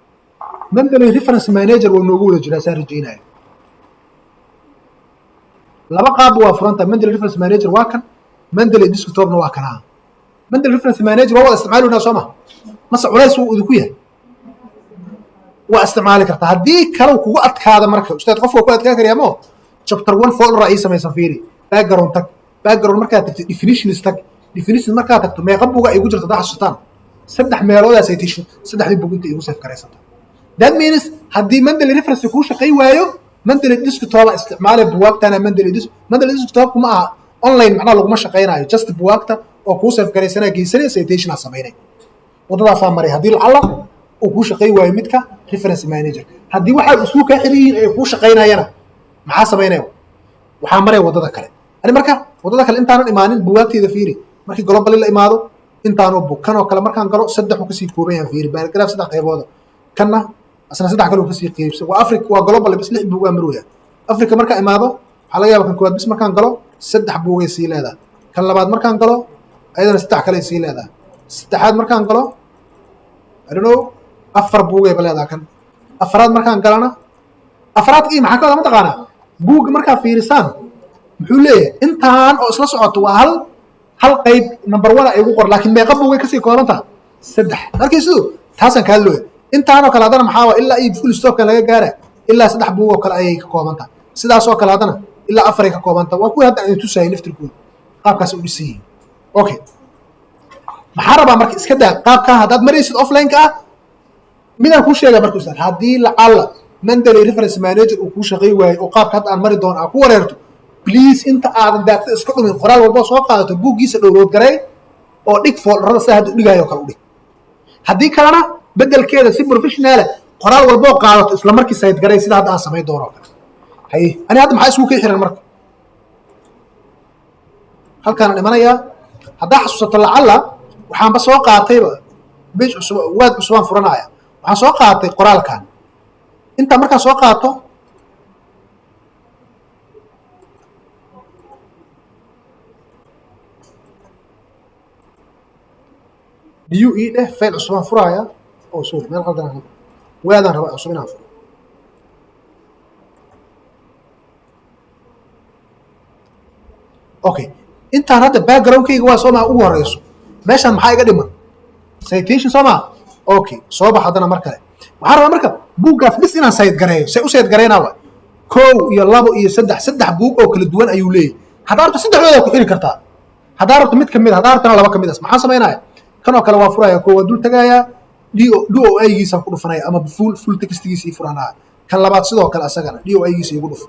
Mendeley reference manager waa noogu wada jiraa saan rajaynayo laba qaab waa furanta Mendeley reference manager waa kan Mendeley desktopna waa kana Mendeley reference manager waa wada isticmaaluna Sooma masa culays uu idinku yahay waa isticmaali kartaa haddii kale kugu adkaada marka ustaad qofka ku adkaa kariya mo chapter 1 folder ay samaysan fiiri background markaa tagto definition markaa tagto meeqa buuga ay ugu jirto daxsutaan saddex meelooda citation saddexdii buug inta igu save gareysata that means haddii Mendeley reference ku shaqay waayo Mendeley desktop isticmaale buugtana Mendeley desktop kuma aha online macna lagu ma shaqeynayo just buugta oo ku save gareysana geysana citation aan sameynay wadada faamari hadii lacala oo ku shaqay waayo midka reference manager hadii waxa isku ka xiriir ay ku shaqeynayana maxaa sameynay waxa maray wadada kale ani marka wadada kale intaan imaanin buugteeda fiiri markii global la imaado intaan oo bukan oo kale markaan galo saddex uu ka sii kooban fiiri paragraph saddex qaybood kana asna saddex kale uu ka sii qeybsan waa Afrika waa global bas lix buug amruya Afrika marka imaado waxa laga yaabaa kan koowaad bis markaan galo saddex buug ay sii leedahay kan labaad markaan galo ayadana saddex kale sii leedahay saddexaad markaan galo I don't know afar buug ay leedahay kan afraad markaan galana afraadkii maxaa ka wada taqaana buug markaa fiirisaan muxuu leeyahay intaan oo isla socoto waa hal qayb number 1 ay ugu qor laakiin meeqa buug ay ka sii koobanta saddex markii sidoo taasan ka hadlooyo intaan oo kale hadana maxaa waa ilaa ay full stop kan laga gaara ilaa saddex buug oo kale ay ka koobanta sidaas oo kale hadana ilaa afar ay ka koobanta waa kuwa hadda ay tusayeen naftirkooda qaabkaas u dhisay okay maxaa rabaa marka iska daa qaabka haddaad maraysid offline-ka ah midaan ku sheegay markuu saar haddii lacala Mendeley reference manager uu ku shaqay waayo oo qaabka hadda aan mari doon aan ku wareerto please inta aadan daaqada iska dhumin qoraal walba soo qaadato buuggiisa download garay oo dhig folderada saad u dhigayo kala u dhig haddii kalena bedelkeeda si professional qoraal walba qaadato isla markii site garay sida hadda aan sameey doono hay ani hadda maxaa isku ka xiran marka halkaan imanaya hadda xasuusato lacala waxaan ba soo qaatayba page cusub waad cusubaan furanaya waxaan soo qaatay qoraalkan inta markaa soo qaato new e dheh file cusubaan furaya oo sorry meel qaldan aan waadaan rabaa cusub inaan furo okay intaan hadda backgroundkayga waa soo maa ugu horeyso meeshaan maxaa iga dhiman citation soo maa okay soo bax haddana mar kale waxaan rabaa marka buuggaas bis inaan sayid gareeyo say u sayid gareynaa waa 1 iyo 2 iyo 3 saddex buug oo kala duwan ayuu leeyahay haddaa rabto saddexdooda ku xiri kartaa haddaa rabto mid kamid haddaa rabtana laba kamid maxaan samaynaya kan oo kale waa furaya koo waa dul tagaya DOI-giisaan ku dhufanaya ama full textigiisa ii furanaya kan labaad sidoo kale asagana DOI-giisa igu dhufo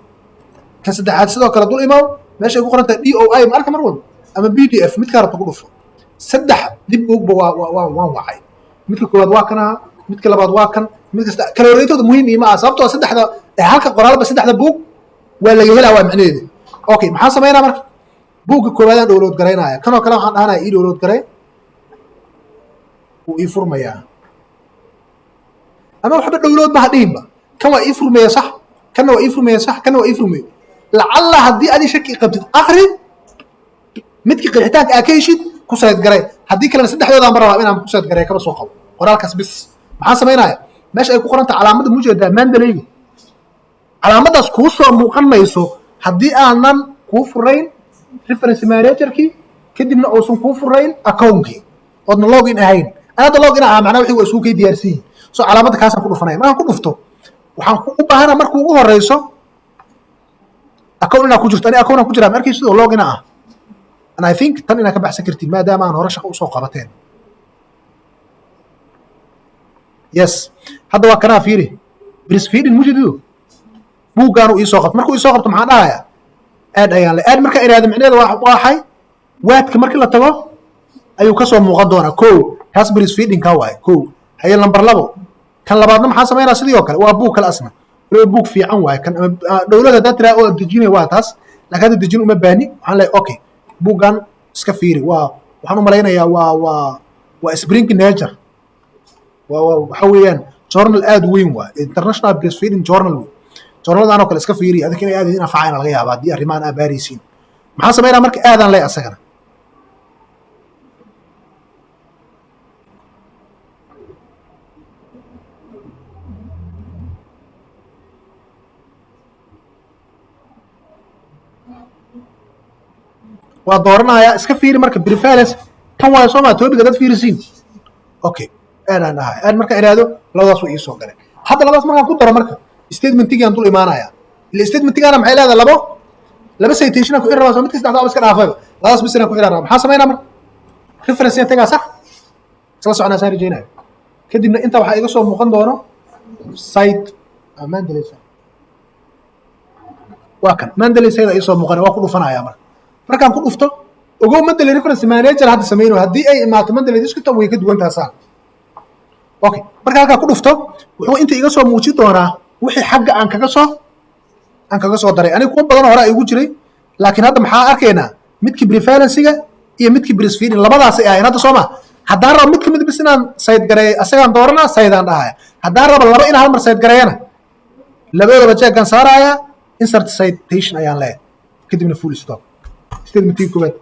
kan saddexaad sidoo kale dul imaw meesha ay ku qoran tahay DOI marka mar walba ama PDF midkaa rabto ku dhufo saddex dib buugba waan wacay midka koowaad waa kan ahaa midka labaad waa kan mid kasta kala horeyntooda muhiim ima ah sababtoo saddexda halka qoraalba saddexda buug waa laga helaa waa macnaheedu okay maxaan samaynaa marka buugga koowaadaan download garaynaya kanoo kale waxaan dhahanaya ii download garay wuu ii furmayaa ama waxba download ma hadhihinba kan waa ii furmaya sax kanna waa ii furmaya sax kanna waa ii furmaya lacalla haddii adi shaki qabtid akri midkii qeexitaanka aa ka heshid ku sayid garay haddii kalena saddexdoodaan ba rabaa inaan ku sayid garay kaba soo qabo qoraalkaas bis maxaan samaynaya meesha ay ku qoran tahay calaamadda mujeedaa mandaleyga calaamaddaas kuu soo muuqan mayso haddii aanan kuu furayn reference managerkii kadibna uusan kuu furayn accountkii oodna login ahayn anada login ahaa macnaa wixii waa isuu kay diyaarsan yihin so calaamadda kaasaan ku dhufanaya markaan ku dhufto waxaan u baahana markuu ugu horeyso account inaa ku jirto ani account aan ku jiraa markii sidoo login ah and I think tan inaa ka baxsan kartid maadaama aan hore shaqo usoo qabateen yes hadda waa kanaa fiiri breastfeeding mujidido buuggaanu iisoo qabto markuu iisoo qabto maxaan dhahayaa aad ayaan le aad markaa iraada micneheeda waxay waadka markii la tago ayuu kasoo muuqan doonaa ko kaas breastfeeding ka waaye ko haye lambar 2 kan labaadna maxaa samaynaa sidii oo kale waa buug kale asna buug fiican waaye kan dowladda haddaa tiraa oo dejinaya waa taas laakiin hadda dejin uma baani waxaan leeyahay okay buuggan iska fiiri waxaan u malaynayaa waa spring nature waxa weeyaan journal aad weyn waa international breastfeeding journal wey journaladan oo kale iska fiiri adinka inay aad idin anfacayna laga yaaba haddii arrimahan aa baaraysiin maxaan samaynaa marka aadaan leh asagana waa dooranayaa iska fiiri marka prevalence tan waa soo maa topiga dad fiirisiin okay aadaan dhahay aad marka iraado labadaas way ii soo galeen hadda labadaas markaan ku daro marka statementigii aan dul imaanayaa ila statementigana maxay leedahay laba citation ku xirraa soo mid kasta aan iska dhaafay labadaas bis inaan ku xirraa maxaa sameynaa marka reference tagaa sax isla soconaa saan rajaynaa kadibna inta waxaa iga soo muuqan doono site mandalay waa kan mandalay sayda ii soo muuqan waa ku dhufanayaa markaan ku dhufto ogow mandalay reference manager hadda sameyno haddii ay imaato mandalay desktop way ka duwan taasaan okay marka halkaa ku dhufto wuxuu inta iga soo muujin doonaa wixii xagga aan kaga soo daray aniga kuwa badan hore ay igu jiray laakiin hadda maxaa arkaynaa midkii prevalencyga iyo midkii breastfeeding labadaas ay ahayn hadda soo ma haddaan rabo mid kamid bis inaan sayid gareeyo asagaan dooranaa sayidaan dhahaya haddaan rabo laba inaan hal mar sayid gareeyana labadaba jeegaan saaraya insert citation ayaan leeyahay kadibna full stop statementii koowaad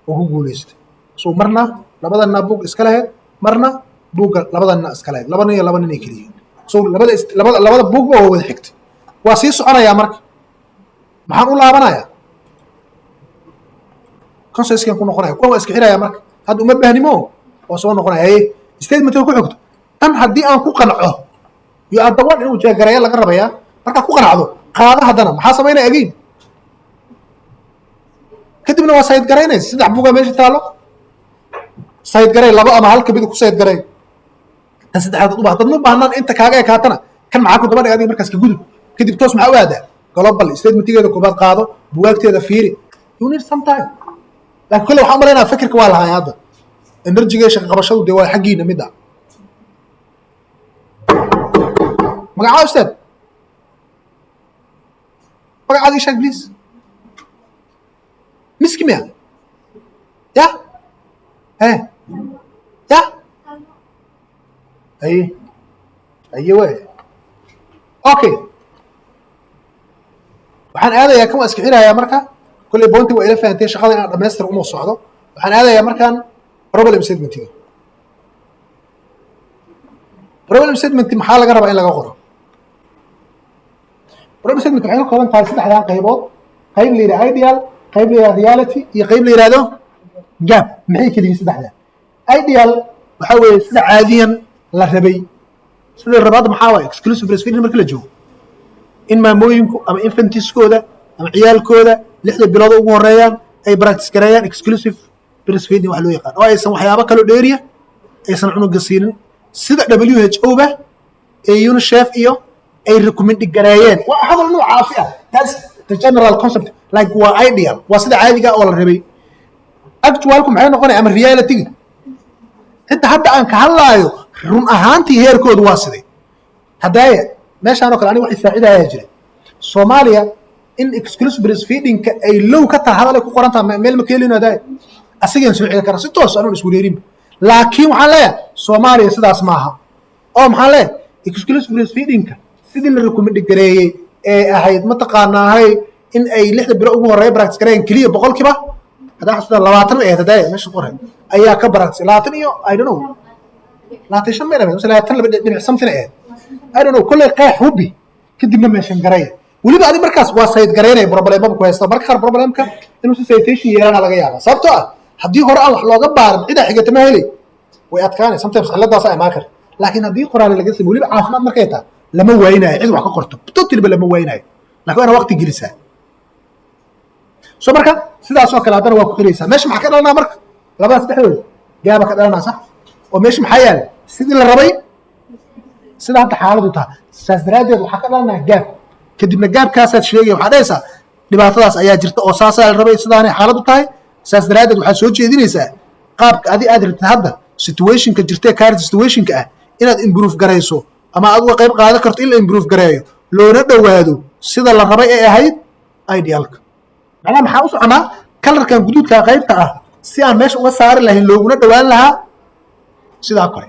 oo ku guuleystay so marna labadana buug iska lahayd marna buugga labadana iska lahayd laba nin iyo laba nin ay keliyihiin so labada buugba waa wada xigtay waa sii soconayaa marka maxaan u laabanayaa consenskan ku noqonaya kuwan waa iska xirayaa marka hadda uma baahnimo waa soo noqonaya haye statementka ku xigto tan haddii aan ku qanco yo addawan inuu jeegareeya laga rabayaa markaa ku qanacdo qaado haddana maxaa samaynaya again kadibna waa sayid garaynaysa saddex buugaa meesha taalo sayid garay laba ama hal kamida ku sayid garay tan saddexaad u baahdan u baahnaan inta kaaga ekaatana kan maxaa ku daba dhig adiga markaas ka gudub kadib toos maxaa u aadaa global statementigeeda koobaad qaado bugaagteeda fiiri you need some time laakiin kale waxaan umalaynaa fikirka waa lahaay hadda enerjiga shaqa qabashadu dee waa xaggiina mid ah magacaa ustaad magacaada ii sheeg please miski miya ya ya aye we okay waxaan aadayaa kan waa iska xirayaa marka kolley bounty waa ila fahantay shaqada inaan dhamaystir uma socdo waxaan aadayaa markaan problem statementiga problem statement maxaa laga rabaa in laga qoro problem statement waxay ka kooban tahay saddexdan qaybood qayb la yiraahdo ideal qayb la yiraahdo reality iyo qayb la yiraahdo gap maxay kaliya saddexdan ideal waxa weeye sida caadiyan la rabay sida rabaad maxaa waa exclusive breastfeeding marka la joogo in maamooyinku ama infantiskooda ama ciyaalkooda 6 bilood ugu horeeyaan ay practice gareeyaan exclusive breastfeeding wax loo yaqaan oo aysan waxyaabo kale dheeriya aysan cunuga siinin sida WHO ba ee UNICEF iyo ay recommend gareeyeen waa hadal noocaas ah that's the general concept like waa ideal waa sida caadiga oo la rabay actualku maxay noqonay ama reality inta hadda aan ka hadlaayo run ahaantii heerkoodu waa sidee hadaya meeshaan oo kale aniga wax faa'iido jira Soomaaliya in exclusive breastfeeding ka ay low ka tahay hadal ku qoran tahay meel ma keelino hadaya asigan soo xigay kara si toos ah isku leerin laakiin waxa leeyahay Soomaaliya sidaas maaha oo maxaa leeyahay exclusive breastfeeding ka sidii la recommend gareeyay ee ahayd ma taqaanahay in ay 6 bilood ugu horeeyay practice gareeyeen kaliya 100kiiba hada xasada 20 ee hadaya meesha qoran ayaa ka practice 20 iyo I don't know 20 meelan mesela 20 something ee I don't know kulay qeex hubi kadibna meeshan gareey waliba adi markaas waa sayid gareynay problem ku haysto marka qaar problemka inuu citation yeelana laga yaabo sababtoo ah hadii hore aan wax looga baaran cid xigta ma helay way adkaanay sometimes xaladaas ay ma kar laakiin hadii qoraan laga sameeyo waliba caafimaad markay taa lama waynaay cid wax ka qorto totally lama waynaay laakiin ana waqti gelisaa soo marka sidaas oo kale hadana waa ku xiraysaa meesha maxaa ka dhalnaa marka labadaas dhexdood gaaba ka dhalnaa sax oo meesha maxaa yaal sidii la rabay sida hadda xaaladu tahay saas daraadeed waxaa ka dhalnaa gaab kadibna gaabkaasaad sheegay waxaa dhahaysaa dhibaatadaas ayaa jirta oo saasaa la rabay sidaanay xaaladu tahay saas daraadeed waxaad soo jeedinaysaa qaabka adi aad rabtid hadda situationka jirtee current situationka ah inaad improve garayso ama aad uga qayb qaadan karto in la improve gareeyo loona dhowaado sida la rabay ee ahayd idealka macnaha maxaa u soconaa kalarkan guduudka qaybta ah si aan meesha uga saari lahayn looguna dhowaan lahaa sidaa kore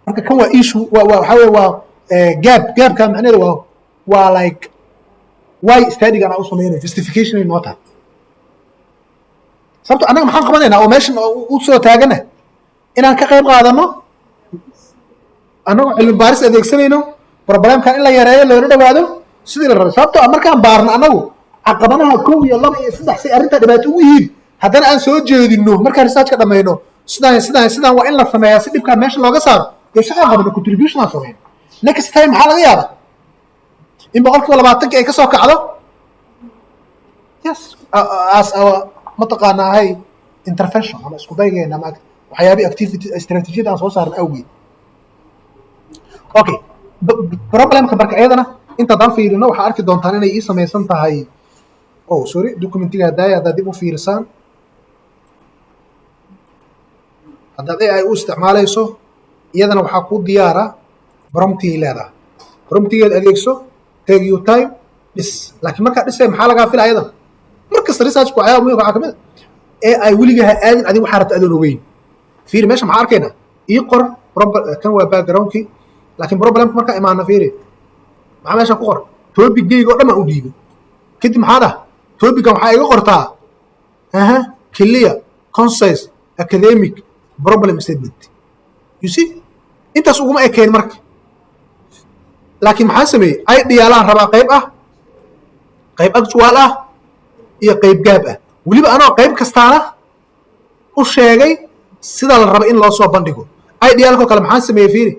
marka kan waa issue waxa weeye waa gaabka macnaheedu waa like why study-gan aan u sameynay justification ay noo tahay sababto annaga maxaan qabanaynaa oo meeshan u soo taagana inaan ka qayb qaadano annagoo cilmi baaris adeegsanayno problemkan in la yareeyo loona dhowaado sidii la rabay sababto ah markaan baarno annagu caqabadaha 1 iyo 2 iyo 3 si arrinta dhibaato ugu yihiin haddana aan soo jeedino markaan research-ka dhamayno sidaan waa in la sameeyaa si dhibkaan meesha looga saaro dee shaqaan qabno contribution aan sameyno next time maxaa laga yaabaa in 20% ay ka soo kacdo yes as mataqaanaahay intervention ama isku daygeena ama waxyaabii activity strategy aan soo saarno awgeed okay problemka marka ayadana inta daan fiirino waxa arki doontaan inay ii sameeysan tahay oh sorry documentiga hadda dib u fiirsan hadda ay u isticmaalayso iyadana waxa ku diyaara prompti leedahay promptigeed adeegso take your time is laakiin marka dhisay maxaa laga filayaa ayada markasta research ku ayaa muhiim ka mid ee ay wiliga aadin adigu waxa rabta adoon ogeyn fiir meesha maxaa arkayna ii qor kan waa background-ki laakiin problemka marka imaana fiiri maxaa meesha ku qor topic-gayga oo dhan aan u dhiibay kadib maxaa dhah topic-kan waxaa iga qortaa clear concise academic problem statement you see intaas uguma ekeen marka laakiin maxaa sameeyey idealaan rabaa qayb actual ah iyo qayb gaab ah weliba anoo qayb kastaana u sheegay sida la raba in loo soo bandhigo idealko kale maxaa sameeyey fiiri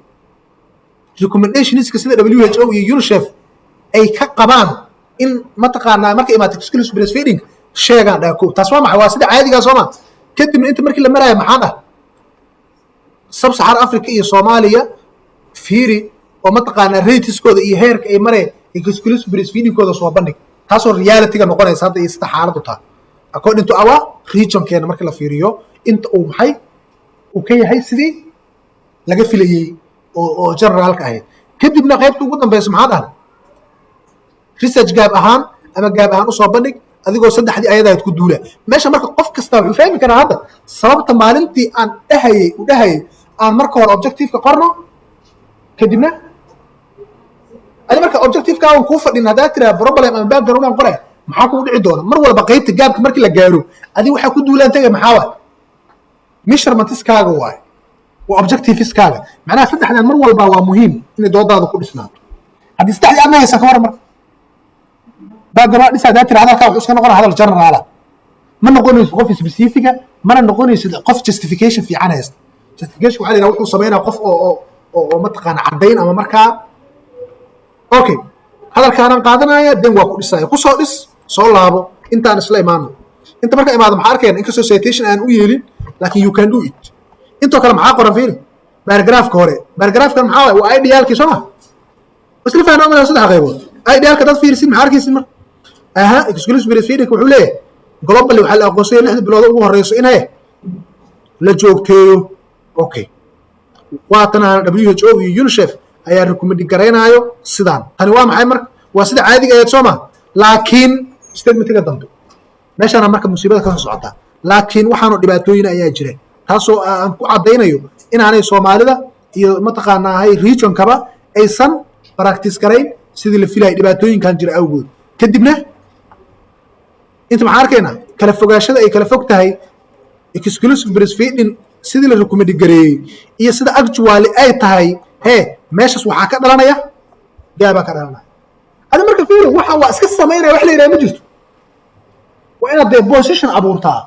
recommendationska sida WHO iyo UNICEF ay ka qabaan in mataqaanaa marka imaado exclusive breastfeeding sheegaan dhaako taas waa maxay waa sida caadiga Soomaa kadibna inta markii la maraayo maxaa dhah sub-Saharan Africa iyo Soomaaliya fiiri oo mataqaanaa rateskooda iyo heerka ay mareen exclusive breastfeeding-kooda soo bandhig taasoo reality-ga noqonaysa hadda iyo sida xaaladdu tahay according to our region-keena marka la fiiriyo inta uu maxay uu ka yahay sidii laga filayay oo generalka ahayd kadibna qaybta ugu dambaysa maxaa dhahan research gaab ahaan ama gaab ahaan u soo bandhig adigoo saddexdii ayadaad ku duula meesha marka qof kasta wuxuu fahmi karaa hadda sababta maalintii aan dhahayay aan marka hore objective-ka qorno kadibna adi marka objective-ka aan kuu fadhin haddaad tiraa problem ama background aan qoray maxaa kugu dhici doona mar walba qaybta gaabka markii la gaaro adi waxaa ku duulaan tagay maxaa waay measurementskaaga waay وobjectiveskaaga macnaha saddexdan mar walba waa muhiim inay doodaada ku dhisnaato haddii saddexdii aad ma haysan ka war marka background dhis haddaad tiri hadalkaa wuxuu iska noqonaa hadal generala ma noqonayso qof specifica mana noqonayso qof justification fiican haysta justification waxaa la yidhaha wuxuu sameynaa qof oo mataqaana caddayn ama markaa okay hadalkaanaan qaadanaya den waa ku dhisaya kusoo dhis soo laabo intaan isla imaano inta marka imaado maxaa arkayna inkastoo citation aan u yeelin laakin you can do it intoo kale maxaa qoran fiiri baragraafka hore baragraafkan maxaa waay waa idealkii soo ma isla fahnaa saddex qaybood idealka dad fiirisin maxaa arkaysin marka aha exclusive breastfeeding wuxuu leeyahay globally waxaa la aqoonsanyay 6 bilood ugu horeyso inay la joogteeyo okay waatana WHO iyo UNICEF ayaa recommend gareenayo sidaan tani waa maxay marka waa sida caadiga ah Soomaa laakiin statementiga dambe meeshana marka musiibada ka soo socota laakiin waxaanu dhibaatooyin ayaa jira taasoo aan ku cadeynayo inaanay Soomaalida iyo mataqaanaa region kaba aysan practice gareyn sidii la filayay dhibaatooyinkan jira awgood kadibna inta maxaa arkaynaa kala fogaashada ay kala fog tahay exclusive breastfeeding sidii la recommend gareeyay iyo sida actually ay tahay meeshas waxaa ka dhalanaya gaaba ka dhalanaya ada marka fiiro waxa waa iska sameynaya wax la yiraahdo ma jirto waa inaad dee position abuurtaa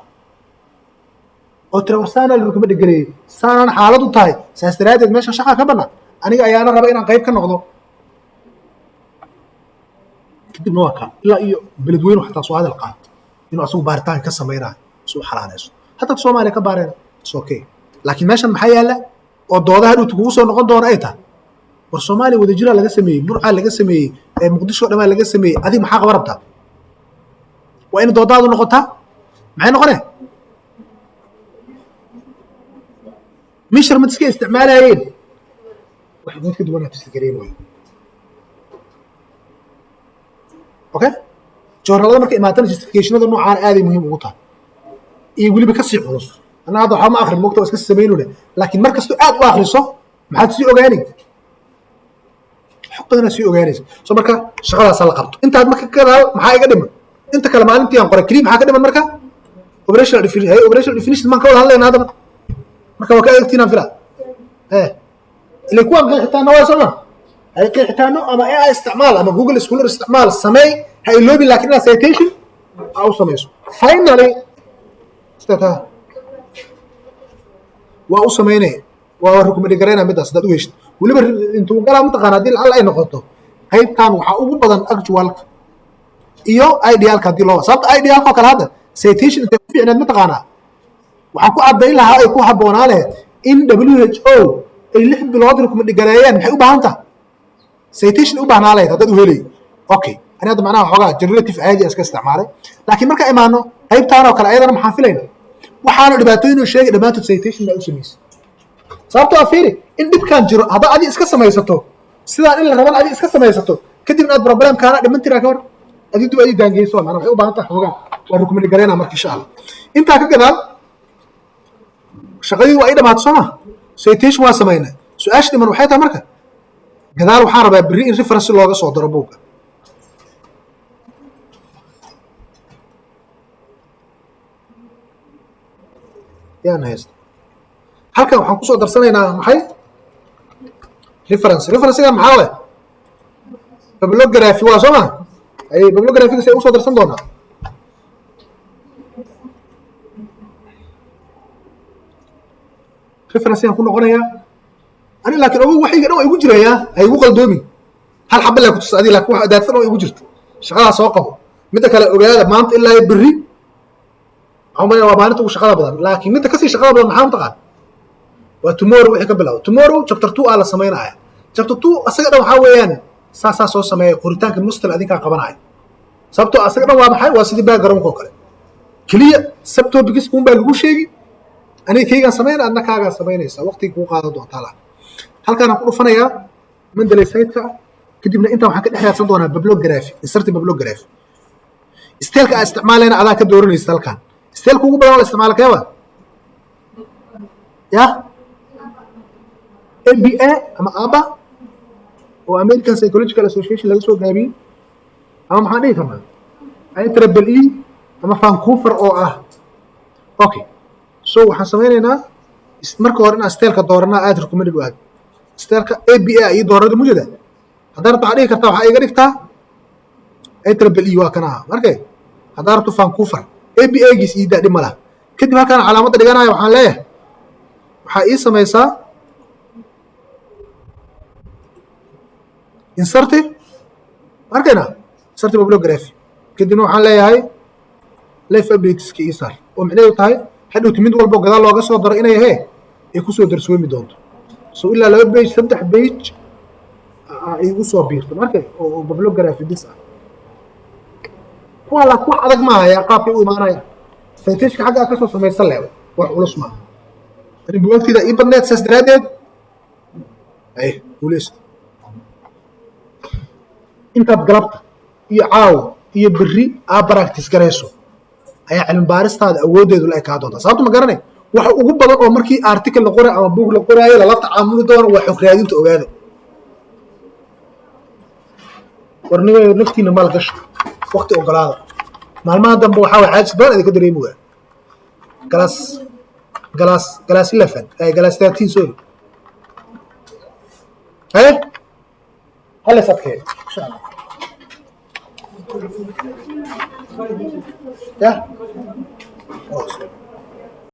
oo traversana la recommend gareeyay saan xaaladu tahay saas daraadeed meesha shaqa ka banaan aniga ayaana raba inaan qayb ka noqdo kadibna waa kaa ilaa iyo beledweyne xataa soo hadal qaat inuu asagu baaritaan ka sameynaayo suu xalaanayso hataa Soomaaliya ka baareen it's okay laakiin meeshan maxaa yaala oo doodaha dhulka kugu soo noqon doona ay tahay war Soomaaliya wada jira laga sameeyay Burca laga sameeyay Muqdisho dhamaan laga sameeyay adiga maxaa qaban rabtaa waa in doodaadu noqotaa maxay noqonay measurements ka isticmaalayeen wax dadka duwanaa tisgareyn way okay joornalada marka imaatana justificationada noocaan aad ay muhiim ugu tahay iyo waliba ka sii culus ana hadda waxa ma akhrin moogta iska sameeyno laakiin markasto aad u akhriso maxaad sii ogaanay xogtana sii ogaanaysa soo marka shaqadaas la qabto intaad marka kadaal maxaa iga dhiman inta kale maalintii aan qoray kaliya maxaa ka dhiman marka operational definition man ka wada hadlayna hadda marka waa ka eegtina fila ilaa kuwa qeexitaano waa sama ay qeexitaano ama AI isticmaal ama Google Scholar isticmaal samee hay loobi laakiin citation au sameeyso finally stata waa u sameynay waa recommend gareena midaas dad u heshto waliba intuu galaa mataqaan hadii la ay noqoto qaybtan waxa ugu badan actualka iyo idealka hadii loo sababta idealka kala hada citation inta fiicnad mataqaana waxa ku cadeyn lahaa ay ku haboonaalee in WHO ay 6 bilood recommend gareeyaan maxay u baahan tahay citation u baahnaalee dad u helay okay أنا هذا معناه حاجة generative عادي أسكت استعماله لكن مركا إيمانه هاي بتاعنا وكلا أيضا ما حافلين وحانو دباتين وشيء دباتو citation لا أسميس صارتو أفيري إن دب كان جرو هذا عادي أسكت سما يسطو سيدا إن الرجال عادي أسكت سما يسطو كده من أدبر كان دم ترى كور أدي دو أدي دانجي سوى معنا حيو بانتا حاجة وركم اللي قرينا مركي شال أنت كذا شغلي وأيضا ما تصنع citation واسمينا سؤال من وحياتها مركا جدار وحارب بريء ريفرنس اللي هو صادر أبوك يعني هيست halkan waxaan ku soo darsanaynaa maxay reference ga maxaa leh bibliography waa soma ay bibliography ay u soo darsan doonaa reference aan ku noqonayaa ani laakiin ugu waxiga dhow ay ugu jiraya ay ugu qaldoomin hal xabba la ku tusaaday laakiin waxa daadsan oo ay ugu jirto shaqada soo qabo mid kale ogaada maanta ilaa berri عمري وابانته وشغله بدن لكن انت كسي شغله بدن maxaa maqaan waa tomorrow wixii ka bilaw tomorrow chapter 2 ala sameeynaa chapter 2 asaga dhan waxa weeyaan saasa soo sameeyay qoritaanka mustal adinka qabanay sababto asaga dhan waa maxay waa sidii background ko kale kaliya sabto bigis kun baa lagu sheegi aniga kayga sameeyna adna kaaga sameeynaysa waqtiga ku qaado doonta la halkaan ku dhufanayaa mandalay site-ka kadibna inta waxaan ka dhaxaysan doonaa bibliography inserti bibliography styleka isticmaalayna adaa ka dooranaysa halkaan styleka ugu badan la isticmaalo keeba ya ABA ama ABA oo American Psychological Association laga soo gaabiyay ama maxaan dhihi karnaa IEEE ama Vancouver oo ah okay so waxaan sameynaynaa marka hore inaan steelka dooranaa aad recommended u aad steelka ABA iyo doorada mujada haddana waxaa dhihi kartaa waxaa iga dhigtaa AEE waa kana markay haddana rabto Vancouver ABA giis ii daadhi malaha kadib halkaan calaamadda dhiganayo waxaan leeyahay waxaa ii samaysaa insert markayna insert bibliography kadibna waxaan leeyahay life updateska ii saar oo micnaheedu tahay hadhowti mid walbo gadaal looga soo daro inay he ay ku soo darsoomi doonto so ilaa 2 page 3 page ay ugu soo biirto markay oo bibliography bis ah kuwa adag maaha yaa qaabkay u imaanaya citation xagga ka soo samaysan leeyo wax culus maaha ani buugtida ii badneed saas daraadeed ay guuleysto intaad galabta iyo caaw iyo berri aa practice garayso ayaa cilmi baaristaada awoodeedu la ekaa doonta sababta ma garanay waxa ugu badan oo markii article la qoray ama buug la qoraayo lala tacaamuli doono waa xog raadinta ogaada warniga naftiina maal gasho waqti ogolaada maalmaha dambe waxaa waxa xaajisbaan idinka dareemuga galaas 11 ay galaas 13 sorry هلا سبكي ان شاء الله يا